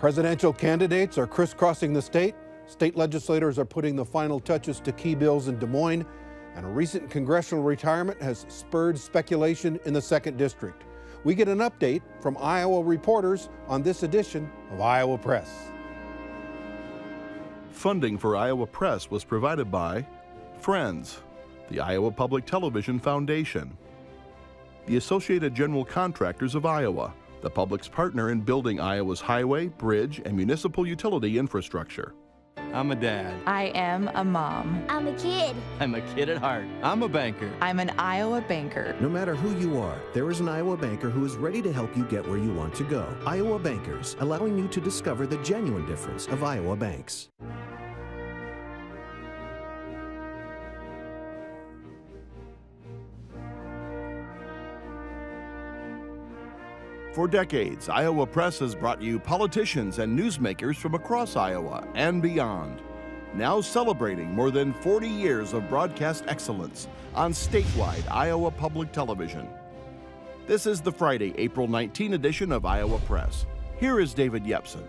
Presidential candidates are crisscrossing the state. State legislators are putting the final touches to key bills in Des Moines. And a recent congressional retirement has spurred speculation in the 2nd District. We get an update from Iowa reporters on this edition of Iowa Press. Funding for Iowa Press was provided by Friends, the Iowa Public Television Foundation, the Associated General Contractors of Iowa, the public's partner in building Iowa's highway, bridge, and municipal utility infrastructure. I'm a dad. I am a mom. I'm a kid. I'm a kid at heart. I'm a banker. I'm an Iowa banker. No matter who you are, there is an Iowa banker who is ready to help you get where you want to go. Iowa Bankers, allowing you to discover the genuine difference of Iowa banks. For decades, Iowa Press has brought you politicians and newsmakers from across Iowa and beyond. Now celebrating more than 40 years of broadcast excellence on statewide Iowa Public Television. This is the Friday, April 19 edition of Iowa Press. Here is David Yepsen.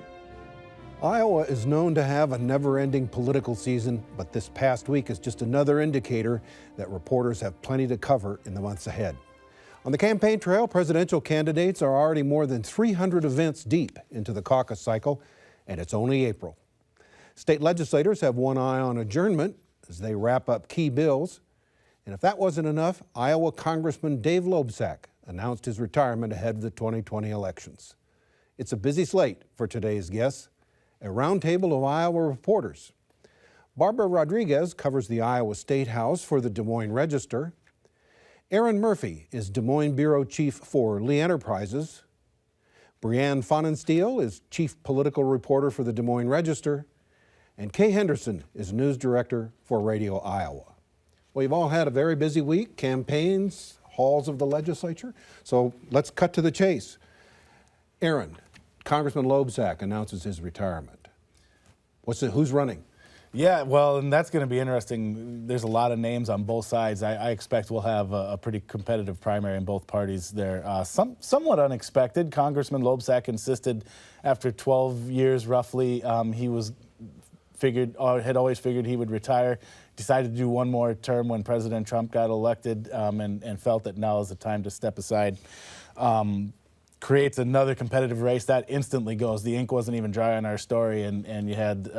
Iowa is known to have a never-ending political season, but this past week is just another indicator that reporters have plenty to cover in the months ahead. On the campaign trail, presidential candidates are already more than 300 events deep into the caucus cycle, and it's only April. State legislators have one eye on adjournment as they wrap up key bills. And if that wasn't enough, Iowa Congressman Dave Loebsack announced his retirement ahead of the 2020 elections. It's a busy slate for today's guests, a roundtable of Iowa reporters. Barbara Rodriguez covers the Iowa Statehouse for the Des Moines Register. Erin Murphy is Des Moines Bureau Chief for Lee Enterprises. Brianne Pfannenstiel is Chief Political Reporter for the Des Moines Register. And Kay Henderson is News Director for Radio Iowa. Well, you've all had a very busy week, campaigns, halls of the legislature. So let's cut to the chase. Erin, Congressman Loebsack announces his retirement. Who's running? Yeah, well, and that's going to be interesting. There's a lot of names on both sides. I expect we'll have a pretty competitive primary in both parties there. Somewhat unexpected. Congressman Loebsack insisted after 12 years roughly, had always figured he would retire. Decided to do one more term when President Trump got elected and felt that now is the time to step aside. Creates another competitive race. That instantly goes. The ink wasn't even dry on our story, and you had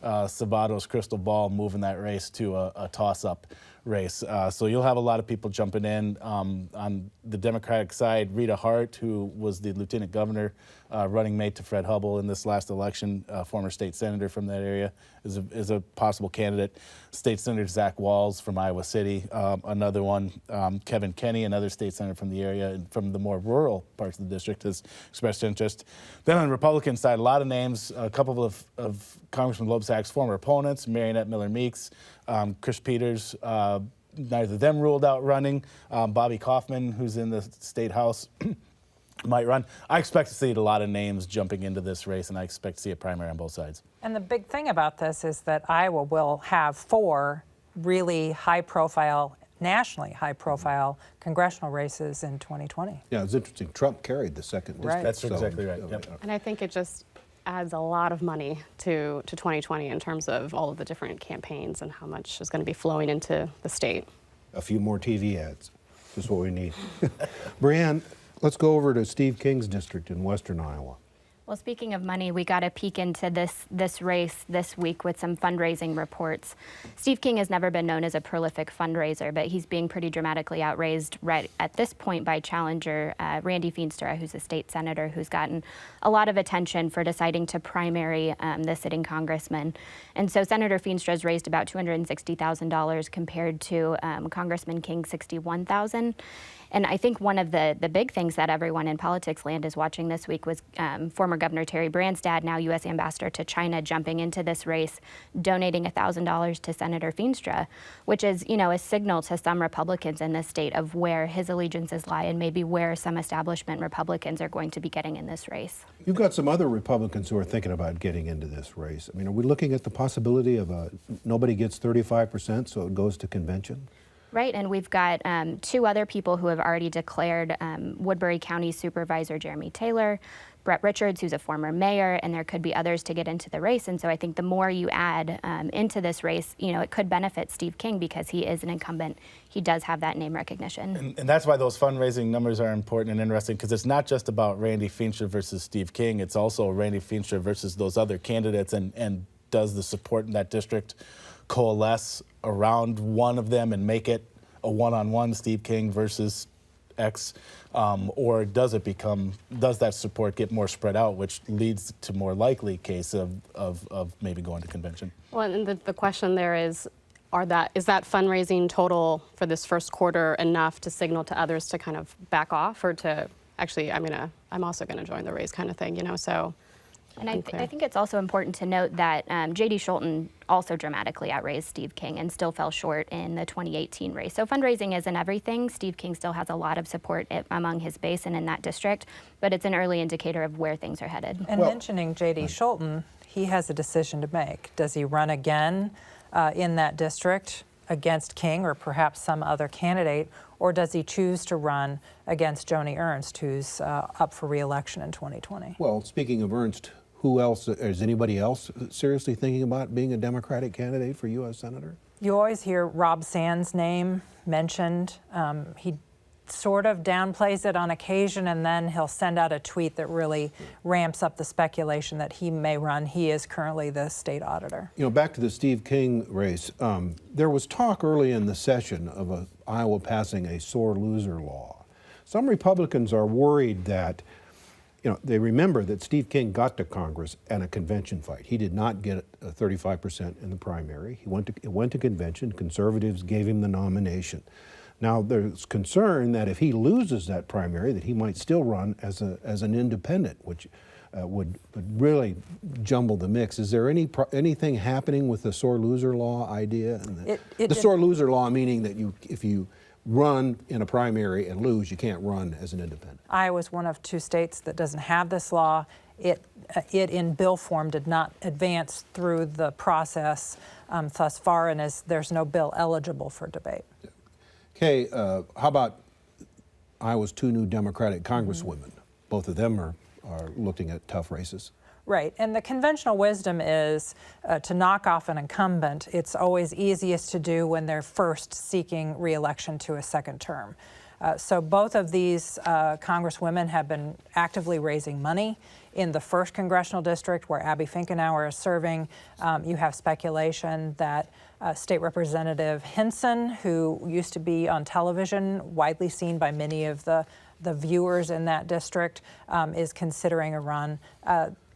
Sabato's crystal ball moving that race to a toss-up race. So you'll have a lot of people jumping in. On the Democratic side, Rita Hart, who was the lieutenant governor, running mate to Fred Hubbell in this last election, former state senator from that area, is a possible candidate. State Senator Zach Walz from Iowa City, another one. Kevin Kenney, another state senator from the area and from the more rural parts of the district, has expressed interest. Then on the Republican side, a lot of names, a couple of Congressman Loebsack's former opponents, Marionette Miller-Meeks, Chris Peters, neither of them ruled out running. Bobby Kaufman, who's in the state house, might run. I expect to see a lot of names jumping into this race, and I expect to see a primary on both sides. And the big thing about this is that Iowa will have 4 really high-profile, nationally high-profile congressional races in 2020. Yeah, it's interesting. Trump carried the 2nd district. Right. That's exactly right. Yep. And I think it just adds a lot of money to 2020 in terms of all of the different campaigns and how much is going to be flowing into the state. A few more TV ads, just what we need. Brianne, let's go over to Steve King's district in western Iowa. Well, speaking of money, we got a peek into this race this week with some fundraising reports. Steve King has never been known as a prolific fundraiser, but he's being pretty dramatically outraised right at this point by challenger Randy Feenstra, who's a state senator who's gotten a lot of attention for deciding to primary the sitting congressman. And so Senator Feenstra's raised about $260,000 compared to Congressman King $61,000. And I think one of the big things that everyone in politics land is watching this week was former Governor Terry Branstad, now U.S. Ambassador to China, jumping into this race, donating $1,000 to Senator Feenstra, which is, a signal to some Republicans in this state of where his allegiances lie and maybe where some establishment Republicans are going to be getting in this race. You've got some other Republicans who are thinking about getting into this race. I mean, are we looking at the possibility of nobody gets 35%, so it goes to convention? Right, and we've got 2 other people who have already declared, Woodbury County Supervisor Jeremy Taylor, Brett Richards, who's a former mayor, and there could be others to get into the race. And so I think the more you add into this race, it could benefit Steve King because he is an incumbent. He does have that name recognition. And that's why those fundraising numbers are important and interesting, because it's not just about Randy Feenstra versus Steve King. It's also Randy Feenstra versus those other candidates, and does the support in that district coalesce around one of them and make it a one-on-one Steve King versus X, or does that support get more spread out, which leads to more likely case of maybe going to convention? Well, and the question there is that fundraising total for this first quarter enough to signal to others to kind of back off, or to actually, I'm also going to join the race kind of thing, so. And I think it's also important to note that J.D. Scholten also dramatically outraised Steve King and still fell short in the 2018 race. So fundraising isn't everything. Steve King still has a lot of support among his base and in that district, but it's an early indicator of where things are headed. And mentioning J.D. Scholten, he has a decision to make. Does he run again in that district against King or perhaps some other candidate, or does he choose to run against Joni Ernst, who's up for re-election in 2020? Well, speaking of Ernst, who else, is anybody else seriously thinking about being a Democratic candidate for U.S. Senator? You always hear Rob Sands' name mentioned. He sort of downplays it on occasion, and then he'll send out a tweet that really ramps up the speculation that he may run. He is currently the state auditor. Back to the Steve King race, there was talk early in the session of Iowa passing a sore loser law. Some Republicans are worried that they remember that Steve King got to Congress in a convention fight. He did not get 35% in the primary. He went to convention. Conservatives gave him the nomination. Now, there's concern that if he loses that primary, that he might still run as an independent, which would really jumble the mix. Is there anything happening with the sore loser law idea? The sore loser law meaning that if you run in a primary and lose, you can't run as an independent. Iowa's one of 2 states that doesn't have this law. It in bill form did not advance through the process thus far, and there's no bill eligible for debate. Kay, how about Iowa's 2 new Democratic congresswomen? Both of them are looking at tough races. Right, and the conventional wisdom is to knock off an incumbent. It's always easiest to do when they're first seeking re-election to a second term. So both of these congresswomen have been actively raising money. In the 1st congressional district, where Abby Finkenauer is serving, you have speculation that State Representative Hinson, who used to be on television, widely seen by many of the viewers in that district, is considering a run.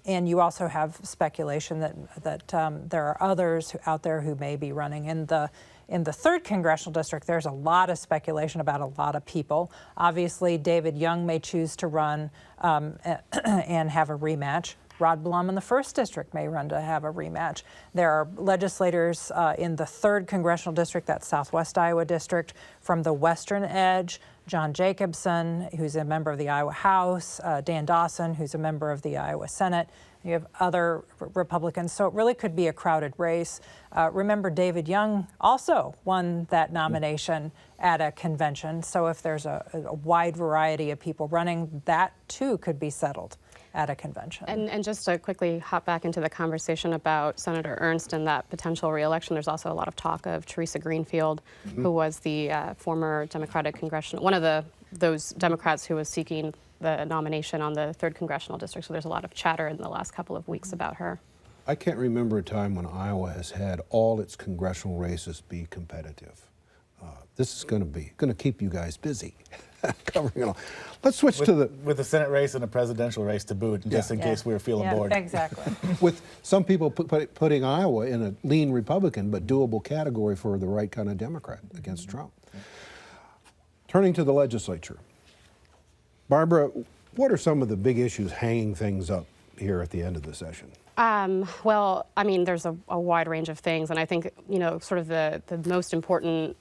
And you also have speculation that there are others out there who may be running. In the 3rd congressional district, there's a lot of speculation about a lot of people. Obviously, David Young may choose to run and have a rematch. Rod Blum in the 1st district may run to have a rematch. There are legislators in the 3rd congressional district, that Southwest Iowa district, from the western edge. John Jacobson, who's a member of the Iowa House, Dan Dawson, who's a member of the Iowa Senate. You have other Republicans, so it really could be a crowded race. Remember, David Young also won that nomination at a convention, so if there's a wide variety of people running, that too could be settled at a convention. And just to quickly hop back into the conversation about Senator Ernst and that potential re-election, there's also a lot of talk of Teresa Greenfield, who was the former Democratic congressional, one of those Democrats who was seeking the nomination on the 3rd congressional district. So there's a lot of chatter in the last couple of weeks about her. I can't remember a time when Iowa has had all its congressional races be competitive. This is going to keep you guys busy. Covering it all. Let's switch with the Senate race and a presidential race to boot, just in case we were feeling bored. Exactly. With some people putting Iowa in a lean Republican but doable category for the right kind of Democrat against Trump. Turning to the legislature, Barbara, what are some of the big issues hanging things up here at the end of the session? Well, there's a wide range of things, and I think sort of the most important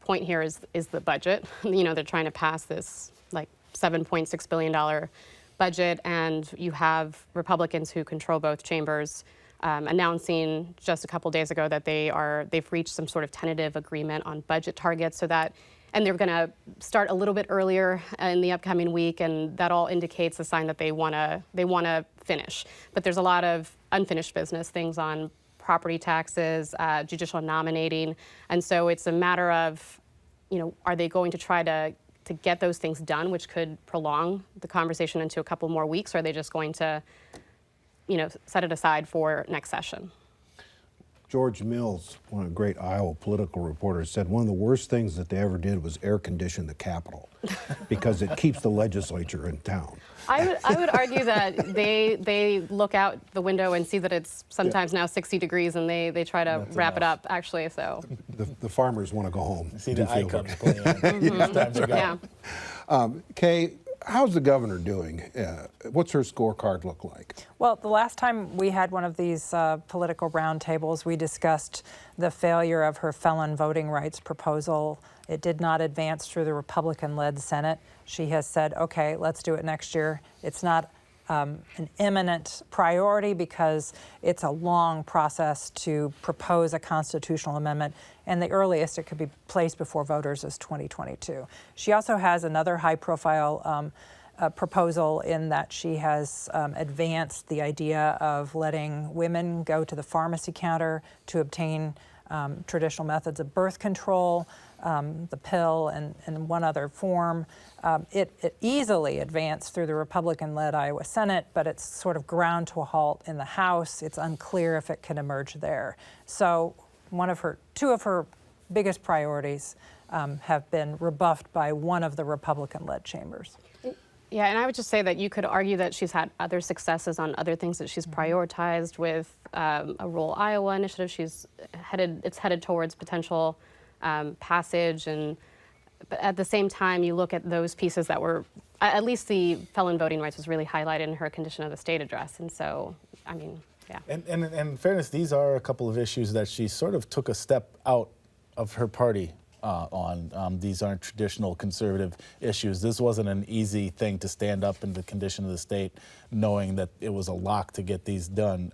point here is the budget. They're trying to pass this $7.6 billion budget, and you have Republicans who control both chambers announcing just a couple days ago that they've reached some sort of tentative agreement on budget targets, so that, and they're going to start a little bit earlier in the upcoming week, and that all indicates a sign that they want to finish. But there's a lot of unfinished business, things on property taxes, judicial nominating, and so it's a matter of, are they going to try to get those things done, which could prolong the conversation into a couple more weeks, or are they just going to, set it aside for next session? George Mills, one of the great Iowa political reporters, said one of the worst things that they ever did was air condition the Capitol because it keeps the legislature in town. I would argue that they look out the window and see that it's sometimes now 60 degrees, and they try to wrap it up, actually. So the farmers want to go home. See the icons playing. Yeah. Kay, how's the governor doing? What's her scorecard look like? Well, the last time we had one of these political roundtables, we discussed the failure of her felon voting rights proposal. It did not advance through the Republican-led Senate. She has said, okay, let's do it next year. It's not an imminent priority because it's a long process to propose a constitutional amendment, and the earliest it could be placed before voters is 2022. She also has another high-profile proposal in that she has advanced the idea of letting women go to the pharmacy counter to obtain traditional methods of birth control, the pill, and one other form. It easily advanced through the Republican-led Iowa Senate, but it's sort of ground to a halt in the House. It's unclear if it can emerge there. So two of her biggest priorities have been rebuffed by one of the Republican-led chambers. Yeah, and I would just say that you could argue that she's had other successes on other things that she's prioritized with a rural Iowa initiative. It's headed towards potential passage, but at the same time, you look at those pieces that were, at least the felon voting rights was really highlighted in her condition of the state address, and so, I mean, yeah. And in fairness, these are a couple of issues that she sort of took a step out of her party on. These aren't traditional conservative issues. This wasn't an easy thing to stand up in the condition of the state, knowing that it was a lock to get these done.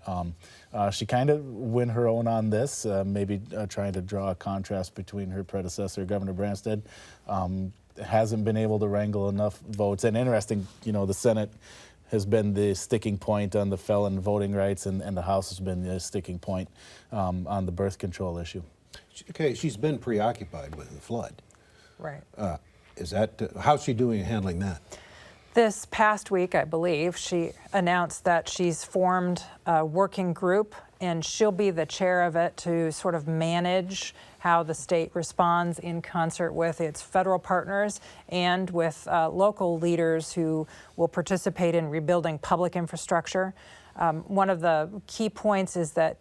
She kind of went her own on this, maybe trying to draw a contrast between her predecessor, Governor Branstad. Hasn't been able to wrangle enough votes. And interesting, the Senate has been the sticking point on the felon voting rights, and the House has been the sticking point on the birth control issue. Okay, she's been preoccupied with the flood. Right. How's she doing handling that? This past week, I believe, she announced that she's formed a working group, and she'll be the chair of it to sort of manage how the state responds in concert with its federal partners and with local leaders who will participate in rebuilding public infrastructure. One of the key points is that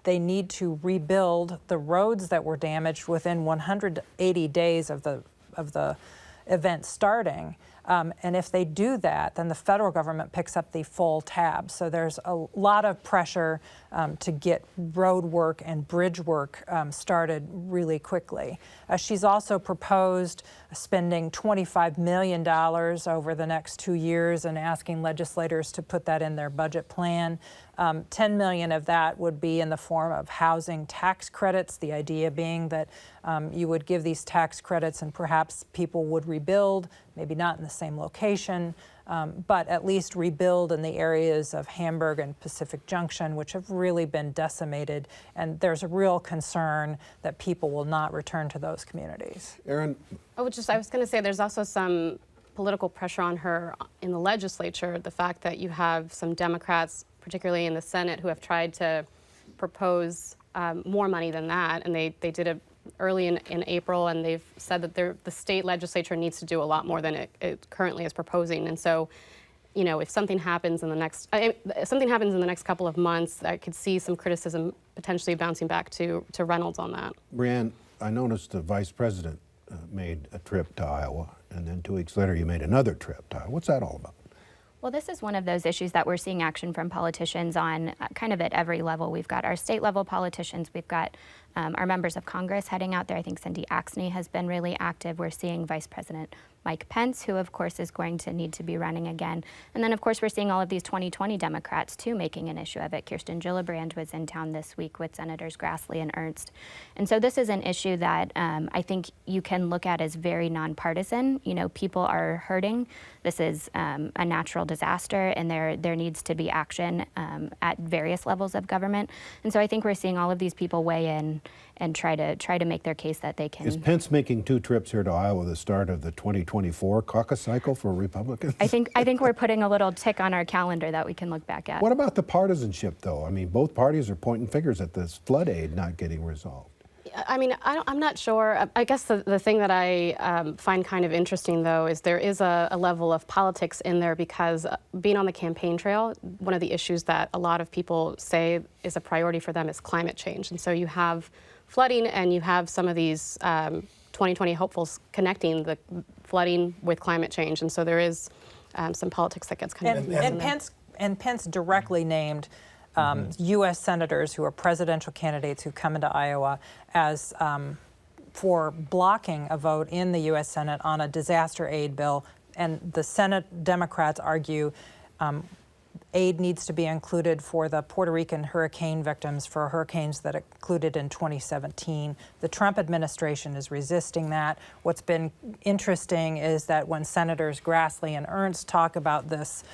they need to rebuild the roads that were damaged within 180 days of the event starting. And if they do that, then the federal government picks up the full tab. So there's a lot of pressure to get road work and bridge work started really quickly. She's also proposed spending $25 million over the next 2 years and asking legislators to put that in their budget plan. $10 million of that would be in the form of housing tax credits, the idea being that you would give these tax credits and perhaps people would rebuild, maybe not in the same location, but at least rebuild in the areas of Hamburg and Pacific Junction, which have really been decimated. And there's a real concern that people will not return to those communities. Erin? I was going to say there's also some political pressure on her in the legislature, the fact that you have some Democrats, particularly in the Senate, who have tried to propose more money than that, and they did it early in April, and they've said that the state legislature needs to do a lot more than it currently is proposing. And so, if something happens in the next couple of months, I could see some criticism potentially bouncing back to Reynolds on that. Brianne, I noticed the vice president made a trip to Iowa, and then 2 weeks later you made another trip to Iowa. What's that all about? Well, this is one of those issues that we're seeing action from politicians on kind of at every level. We've got our state level politicians, we've got our members of Congress heading out there. I think Cindy Axne has been really active. We're seeing Vice President Mike Pence, who of course is going to need to be running again. And then of course we're seeing all of these 2020 Democrats too making an issue of it. Kirsten Gillibrand was in town this week with Senators Grassley and Ernst. And so this is an issue that I think you can look at as very nonpartisan. You know, people are hurting. This is a natural disaster, and there needs to be action at various levels of government. And so I think we're seeing all of these people weigh in and try to make their case that they can. Is Pence making 2 trips here to Iowa the start of the 2024 caucus cycle for Republicans? I think we're putting a little tick on our calendar that we can look back at. What about the partisanship, though? I mean, both parties are pointing fingers at this flood aid not getting resolved. I mean, I'm not sure. I guess the thing that I find kind of interesting, though, is there is a level of politics in there because being on the campaign trail, one of the issues that a lot of people say is a priority for them is climate change. And so you have flooding and you have some of these 2020 hopefuls connecting the flooding with climate change. And so there is some politics that gets kind of and Pence directly named U.S. senators who are presidential candidates who come into Iowa as for blocking a vote in the U.S. Senate on a disaster aid bill. And the Senate Democrats argue aid needs to be included for the Puerto Rican hurricane victims for hurricanes that included in 2017. The Trump administration is resisting that. What's been interesting is that when Senators Grassley and Ernst talk about this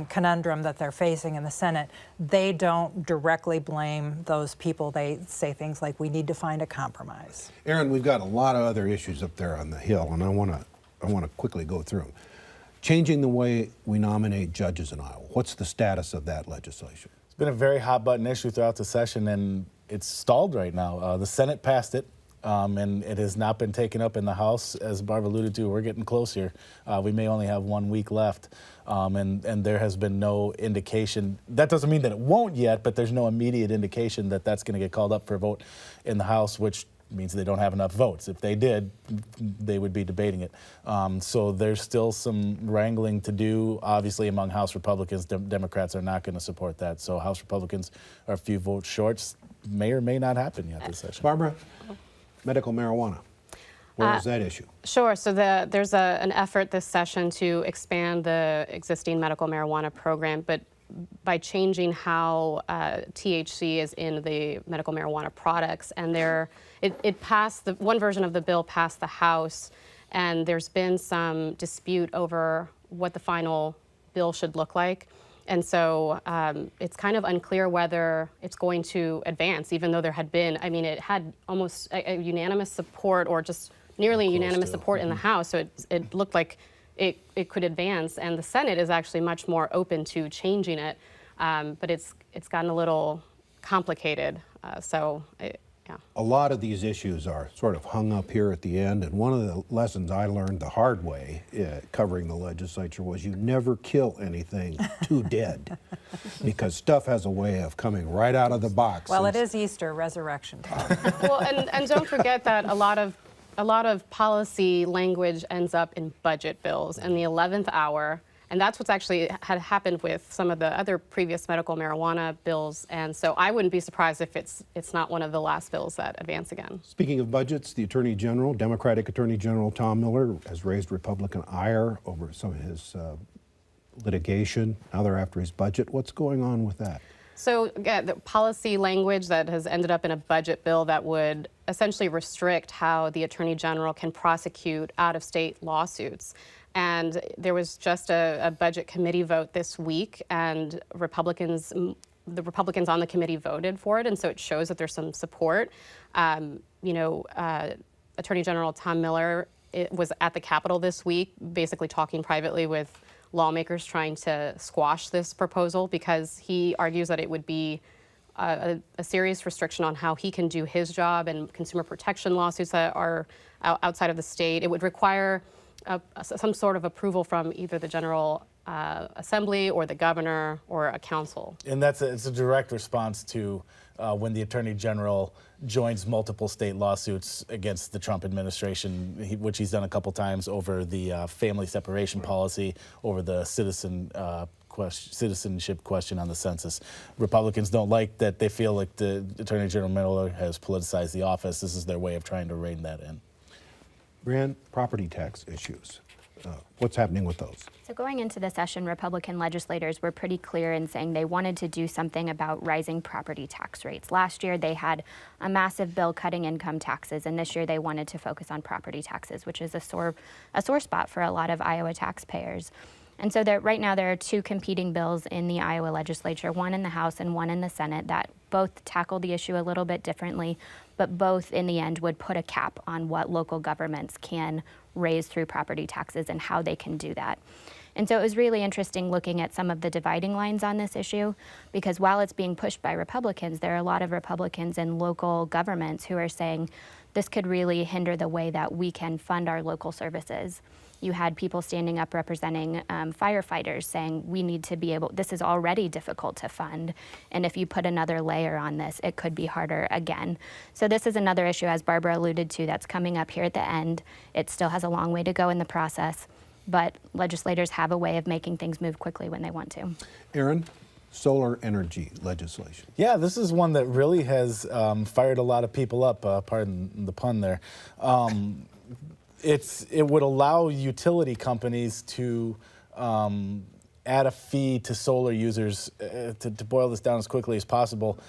conundrum that they're facing in the Senate, they don't directly blame those people. They say things like, we need to find a compromise. Erin, we've got a lot of other issues up there on the Hill, and I want to quickly go through them. Changing the way we nominate judges in Iowa. What's the status of that legislation? It's been a very hot button issue throughout the session, and it's stalled right now. The Senate passed it, and it has not been taken up in the House. As Barb alluded to, we're getting close here. We may only have 1 week left, and there has been no indication. That doesn't mean that it won't yet, but there's no immediate indication that that's going to get called up for a vote in the House, which means they don't have enough votes. If they did, they would be debating it. So there's still some wrangling to do, obviously, among House Republicans. Democrats are not going to support that. So House Republicans are a few votes short. May or may not happen yet this session. Barbara, medical marijuana. Where is that issue? Sure. So there's an effort this session to expand the existing medical marijuana program, but by changing how THC is in the medical marijuana products. And it passed, one version of the bill passed the House, and there's been some dispute over what the final bill should look like. And so it's kind of unclear whether it's going to advance, even though there had been, I mean, it had almost a unanimous support, or just nearly unanimous support in the House. So it looked like it could advance, and the Senate is actually much more open to changing it, but it's gotten a little complicated. Yeah. A lot of these issues are sort of hung up here at the end, and one of the lessons I learned the hard way covering the legislature was you never kill anything too dead, because stuff has a way of coming right out of the box. Well, it is Easter, resurrection time. Well, and don't forget that a lot of policy language ends up in budget bills in the 11th hour, and that's what's actually had happened with some of the other previous medical marijuana bills. And so I wouldn't be surprised if it's not one of the last bills that advance again. Speaking of budgets, the Attorney General, Democratic Attorney General Tom Miller, has raised Republican ire over some of his litigation. Now they're after his budget. What's going on with that? So the policy language that has ended up in a budget bill that would essentially restrict how the Attorney General can prosecute out-of-state lawsuits. And there was just a budget committee vote this week, and the Republicans on the committee voted for it, and so it shows that there's some support. Attorney General Tom Miller was at the Capitol this week, basically talking privately with lawmakers trying to squash this proposal, because he argues that it would be a serious restriction on how he can do his job, and consumer protection lawsuits that are outside of the state. It would require some sort of approval from either the General Assembly or the governor or a council. And it's a direct response to when the Attorney General joins multiple state lawsuits against the Trump administration, which he's done a couple times over the family separation policy, over the citizen citizenship question on the census. Republicans don't like that. They feel like the Attorney General Miller has politicized the office. This is their way of trying to rein that in. Brianne, property tax issues. What's happening with those? So going into the session, Republican legislators were pretty clear in saying they wanted to do something about rising property tax rates. Last year, they had a massive bill cutting income taxes, and this year they wanted to focus on property taxes, which is a sore spot for a lot of Iowa taxpayers. And so right now there are two competing bills in the Iowa legislature, one in the House and one in the Senate, that both tackle the issue a little bit differently, but both in the end would put a cap on what local governments can raise through property taxes and how they can do that. And so it was really interesting looking at some of the dividing lines on this issue, because while it's being pushed by Republicans, there are a lot of Republicans in local governments who are saying this could really hinder the way that we can fund our local services. You had people standing up representing firefighters saying we need to be able, this is already difficult to fund, and if you put another layer on this, it could be harder again. So this is another issue, as Barbara alluded to, that's coming up here at the end. It still has a long way to go in the process, but legislators have a way of making things move quickly when they want to. Erin, solar energy legislation. Yeah, this is one that really has fired a lot of people up, pardon the pun there. It would allow utility companies to add a fee to solar users. To boil this down as quickly as possible,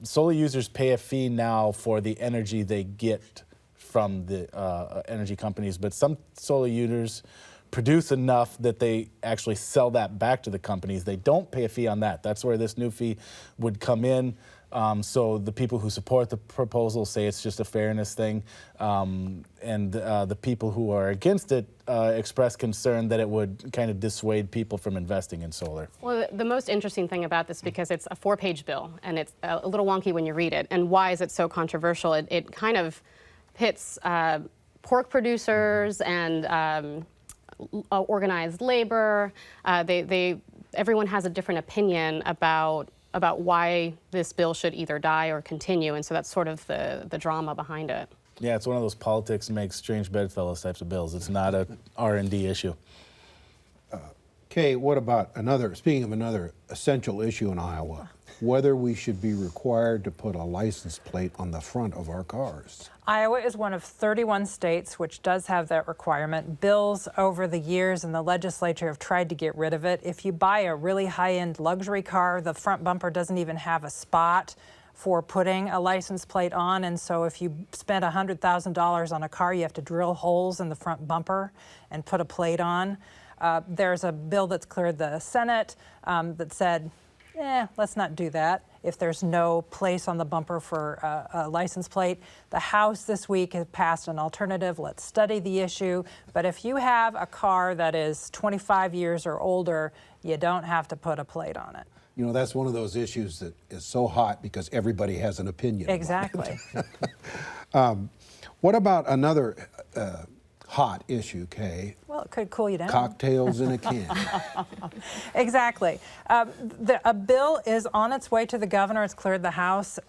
solar users pay a fee now for the energy they get from the energy companies, but some solar users produce enough that they actually sell that back to the companies. They don't pay a fee on that. That's where this new fee would come in. So the people who support the proposal say it's just a fairness thing, and the people who are against it express concern that it would kind of dissuade people from investing in solar. Well, the most interesting thing about this, because it's a 4-page bill, and it's a little wonky when you read it, and why is it so controversial? It kind of pits pork producers and organized labor. Everyone has a different opinion about why this bill should either die or continue, and so that's sort of the drama behind it. Yeah, it's one of those politics makes strange bedfellows types of bills. It's not a R&D issue. Kay, what about speaking of another essential issue in Iowa, whether we should be required to put a license plate on the front of our cars? Iowa is one of 31 states which does have that requirement. Bills over the years in the legislature have tried to get rid of it. If you buy a really high-end luxury car, the front bumper doesn't even have a spot for putting a license plate on, and so if you spend $100,000 on a car, you have to drill holes in the front bumper and put a plate on. There's a bill that's cleared the Senate that said, let's not do that if there's no place on the bumper for a license plate. The House this week has passed an alternative. Let's study the issue. But if you have a car that is 25 years or older, you don't have to put a plate on it. You know, that's one of those issues that is so hot because everybody has an opinion. Exactly. What about another hot issue, Kay? Well, it could cool you down. Cocktails in a can. Exactly. A bill is on its way to the governor. It's cleared the House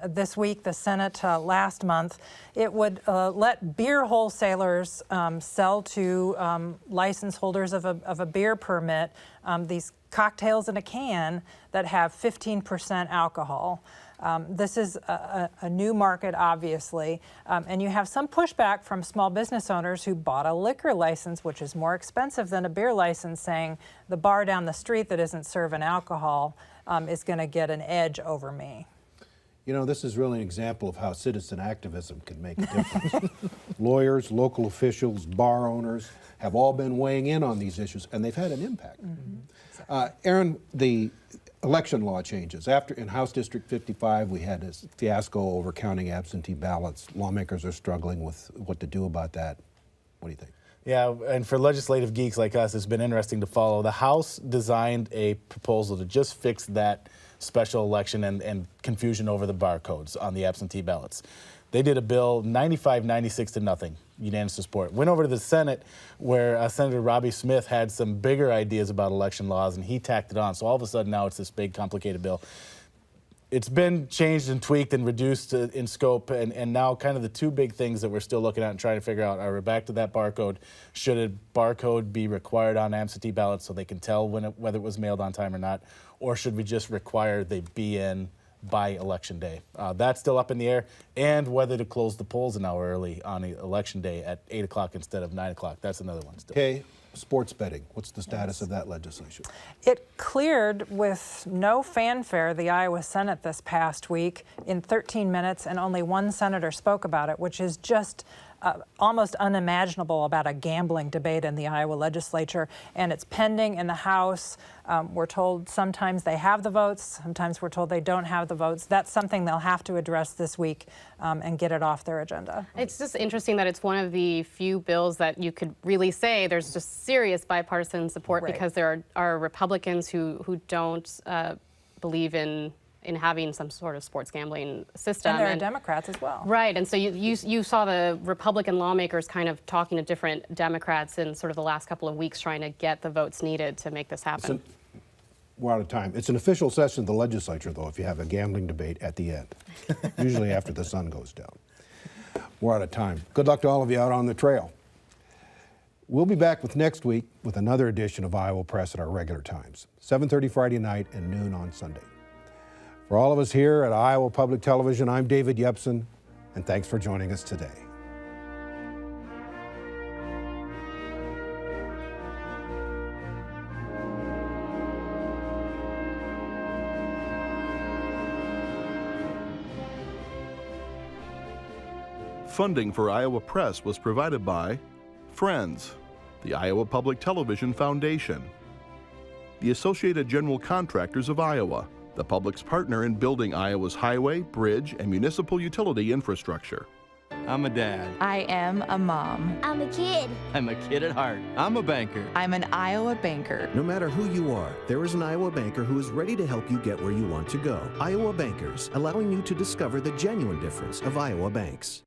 this week, the Senate last month. It would let beer wholesalers sell to license holders of a beer permit these cocktails in a can that have 15% alcohol. This is a new market, obviously, and you have some pushback from small business owners who bought a liquor license, which is more expensive than a beer license, saying the bar down the street that isn't serving alcohol is going to get an edge over me. You know, this is really an example of how citizen activism can make a difference. Lawyers, local officials, bar owners have all been weighing in on these issues, and they've had an impact. Erin, the election law changes. In House District 55, we had this fiasco over counting absentee ballots. Lawmakers are struggling with what to do about that. What do you think? Yeah, and for legislative geeks like us, it's been interesting to follow. The House designed a proposal to just fix that special election and confusion over the barcodes on the absentee ballots. They did a bill 95-96 to nothing, unanimous support. Went over to the Senate where Senator Robbie Smith had some bigger ideas about election laws, and he tacked it on. So all of a sudden now it's this big complicated bill. it's been changed and tweaked and reduced in scope, and now kind of the two big things that we're still looking at and trying to figure out are we're back to that barcode. Should a barcode be required on absentee ballots so they can tell whether it was mailed on time or not, or should we just require they be in by election day? That's still up in the air, and whether to close the polls an hour early on election day at 8 o'clock instead of 9 o'clock. That's another one still. Okay, sports betting. What's the status of that legislation? It cleared with no fanfare the Iowa Senate this past week in 13 minutes, and only one senator spoke about it, which is just almost unimaginable about a gambling debate in the Iowa legislature. And it's pending in the House. We're told sometimes they have the votes, sometimes we're told they don't have the votes. That's something they'll have to address this week and get it off their agenda. It's just interesting that it's one of the few bills that you could really say there's just serious bipartisan support, Right. because there are Republicans who don't believe in having some sort of sports gambling system. And there are Democrats as well. Right, and so you saw the Republican lawmakers kind of talking to different Democrats in sort of the last couple of weeks trying to get the votes needed to make this happen. We're out of time. It's an official session of the legislature, though, if you have a gambling debate at the end, usually after the sun goes down. We're out of time. Good luck to all of you out on the trail. We'll be back with next week with another edition of Iowa Press at our regular times, 7:30 Friday night and noon on Sunday. For all of us here at Iowa Public Television, I'm David Yepsen, and thanks for joining us today. Funding for Iowa Press was provided by Friends, the Iowa Public Television Foundation, the Associated General Contractors of Iowa, the public's partner in building Iowa's highway, bridge, and municipal utility infrastructure. I'm a dad. I am a mom. I'm a kid. I'm a kid at heart. I'm a banker. I'm an Iowa banker. No matter who you are, there is an Iowa banker who is ready to help you get where you want to go. Iowa Bankers, allowing you to discover the genuine difference of Iowa banks.